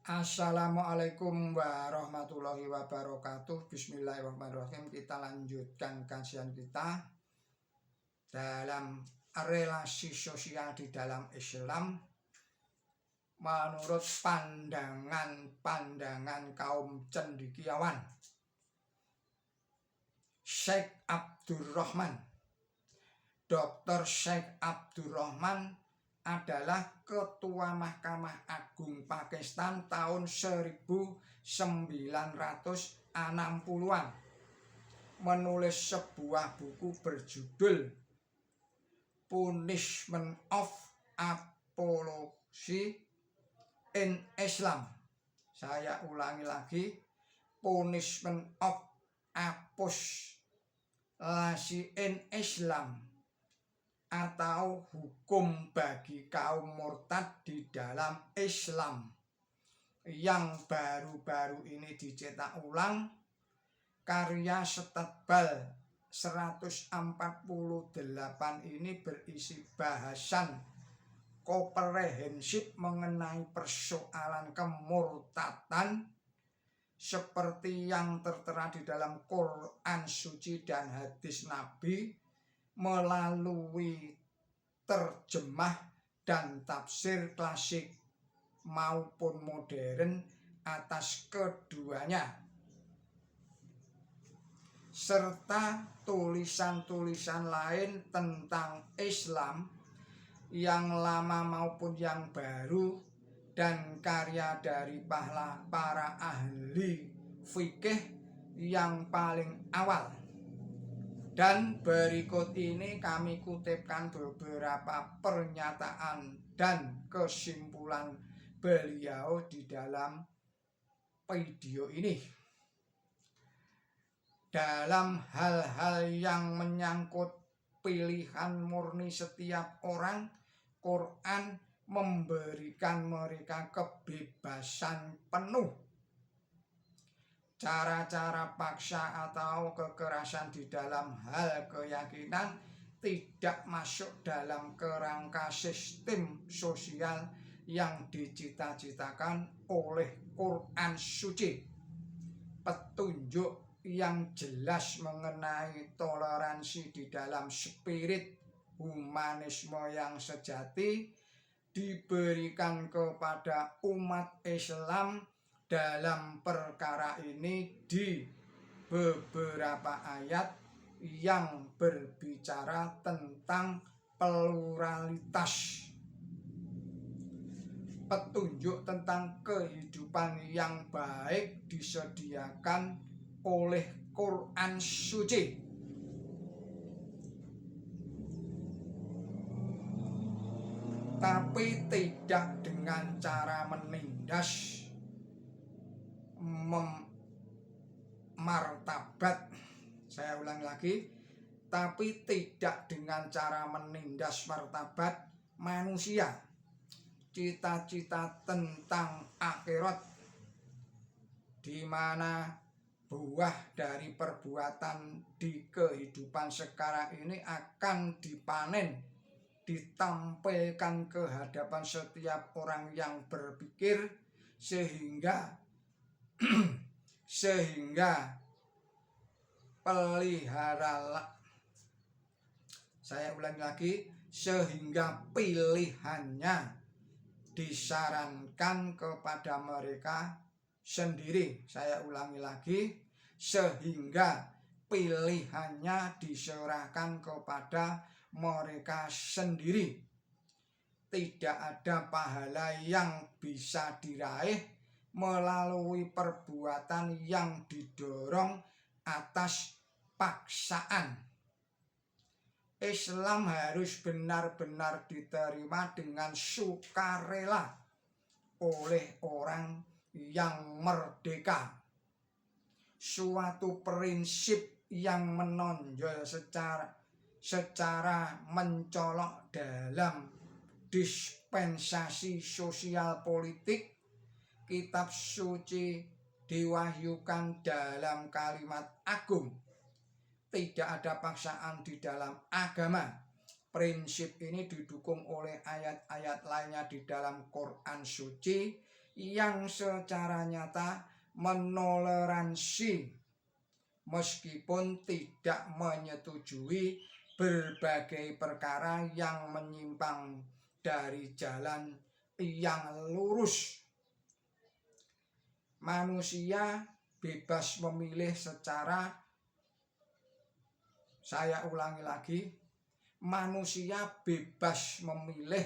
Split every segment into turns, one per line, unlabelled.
Assalamualaikum warahmatullahi wabarakatuh. Bismillahirrahmanirrahim. Kita lanjutkan kajian kita dalam relasi sosial di dalam Islam menurut pandangan kaum cendekiawan. Syekh Abdurrahman, Dr. Syekh Abdurrahman adalah Ketua Mahkamah Agung Pakistan tahun 1960-an, menulis sebuah buku berjudul Punishment of Apology in Islam. Saya ulangi lagi, Punishment of Apostasy in Islam, atau hukum bagi kaum murtad di dalam Islam, yang baru-baru ini dicetak ulang. Karya setebal 148 ini berisi bahasan komprehensif mengenai persoalan kemurtadan seperti yang tertera di dalam Quran suci dan hadis Nabi, melalui terjemah dan tafsir klasik maupun modern atas keduanya, serta tulisan-tulisan lain tentang Islam yang lama maupun yang baru, dan karya dari para ahli fikih yang paling awal. Dan berikut ini kami kutipkan beberapa pernyataan dan kesimpulan beliau di dalam video ini. Dalam hal-hal yang menyangkut pilihan murni setiap orang, Quran memberikan mereka kebebasan penuh. Cara-cara paksa atau kekerasan di dalam hal keyakinan tidak masuk dalam kerangka sistem sosial yang dicita-citakan oleh Quran suci. Petunjuk yang jelas mengenai toleransi di dalam spirit humanisme yang sejati diberikan kepada umat Islam dalam perkara ini di beberapa ayat yang berbicara tentang pluralitas. Petunjuk tentang kehidupan yang baik disediakan oleh Quran suci. Tapi tidak dengan cara menindas martabat. Saya ulang lagi, tapi tidak dengan cara menindas martabat manusia, cita-cita tentang akhirat, di mana buah dari perbuatan di kehidupan sekarang ini akan dipanen, ditampilkan ke hadapan setiap orang yang berpikir, sehingga peliharalah. Saya ulangi lagi, sehingga pilihannya disarankan kepada mereka sendiri. Saya ulangi lagi, sehingga pilihannya diserahkan kepada mereka sendiri. Tidak ada pahala yang bisa diraih melalui perbuatan yang didorong atas paksaan. Islam harus benar-benar diterima dengan sukarela oleh orang yang merdeka. Suatu prinsip yang menonjol secara mencolok dalam dispensasi sosial politik. Kitab suci diwahyukan dalam kalimat agung. Tidak ada paksaan di dalam agama. Prinsip ini didukung oleh ayat-ayat lainnya di dalam Quran suci yang secara nyata menoleransi meskipun tidak menyetujui berbagai perkara yang menyimpang dari jalan yang lurus. Manusia bebas memilih saya ulangi lagi, manusia bebas memilih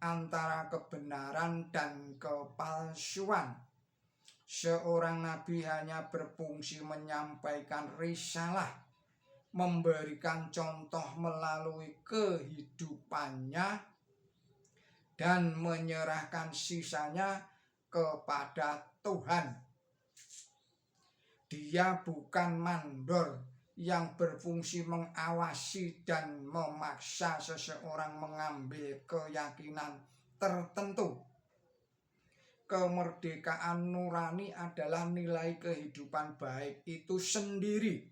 antara kebenaran dan kepalsuan. Seorang nabi hanya berfungsi menyampaikan risalah, memberikan contoh melalui kehidupannya, dan menyerahkan sisanya kepada Tuhan. Dia bukan mandor yang berfungsi mengawasi dan memaksa seseorang mengambil keyakinan tertentu. Kemerdekaan nurani adalah nilai kehidupan baik itu sendiri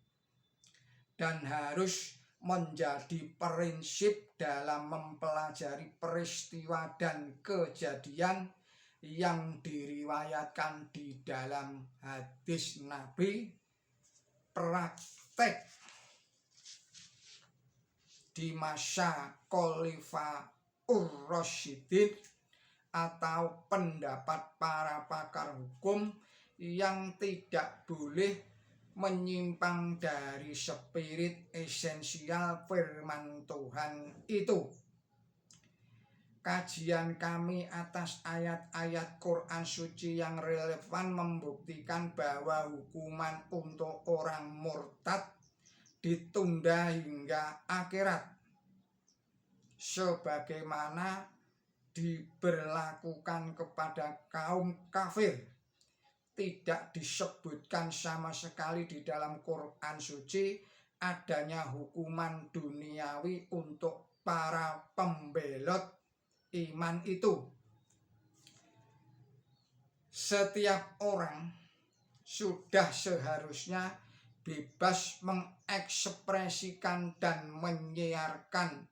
dan harus menjadi prinsip dalam mempelajari peristiwa dan kejadian yang diriwayatkan di dalam hadis Nabi, praktek di masa Khalifahur Rasyidin atau pendapat para pakar hukum yang tidak boleh menyimpang dari spirit esensial firman Tuhan itu. Kajian kami atas ayat-ayat Quran suci yang relevan membuktikan bahwa hukuman untuk orang murtad ditunda hingga akhirat, sebagaimana diberlakukan kepada kaum kafir. Tidak disebutkan sama sekali di dalam Quran suci adanya hukuman duniawi untuk para pembelot iman itu. Setiap orang sudah seharusnya bebas mengekspresikan dan menyiarkan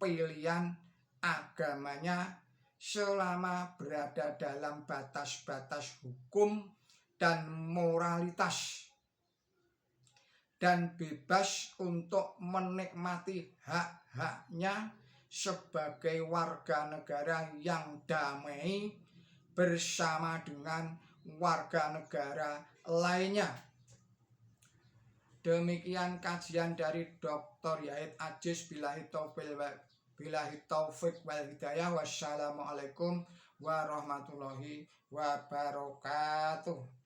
pilihan agamanya selama berada dalam batas-batas hukum dan moralitas, dan bebas untuk menikmati hak-haknya sebagai warga negara yang damai bersama dengan warga negara lainnya. Demikian kajian dari Dr. Yahid Aziz. Billahi taufiq wal hidayah. Wassalamualaikum warahmatullahi wabarakatuh.